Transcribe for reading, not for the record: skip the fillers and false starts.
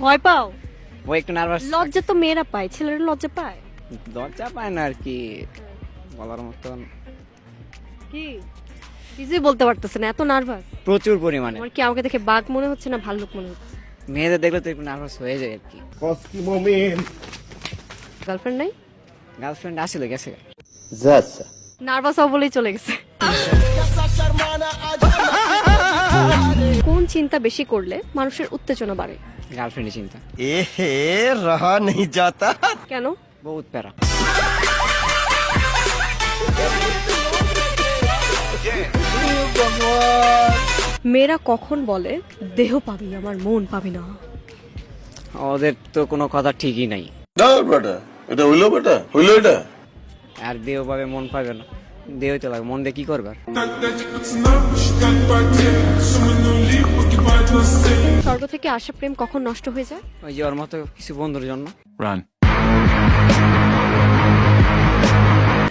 ভয় পাও? ও একটু নার্ভাস। লজ্জা তো মেয়েরা পায়, ছেলেরা লজ্জা পায়? লজ্জা পায় না আর কি, বলার মতন। কি কিছুই বলতে পারতেছে না, এত নার্ভাস? প্রচুর পরিমাণে। আমার কি আমাকে দেখে বাঘ মনে হচ্ছে না ভাল্লুক মনে হচ্ছে? মেয়েদের দেখলে তো একটু নার্ভাস হয়ে যায় আর কি। গার্লফ্রেন্ড নাই? গার্লফ্রেন্ড আসলে গেছে। নার্ভাস হওয়া বলেই চলে গেছে। কোন চিন্তা বেশি করলে মানুষের উত্তেজনা বাড়ে? গার্লফ্রেন্ডের চিন্তা। এহে রহা नहीं जाता। কেন? বহুত প্যারা। মেয়েরা কখন বলে দেহ পাবি আমার মন পাবি না? ওদের তো কোনো কথা ঠিকই নাই। না বেটা, এটা হইলো বেটা, হইলো এটা। আর দেহ পাবে মন পাবে না, দেহ তো লাগে, মন দিয়ে কি করবে আর? স্বর্গ থেকে আসা প্রেম কখন নষ্ট হয়ে যায়? ওই যে ওর মতো কিছু বন্ধুর জন্য। Run.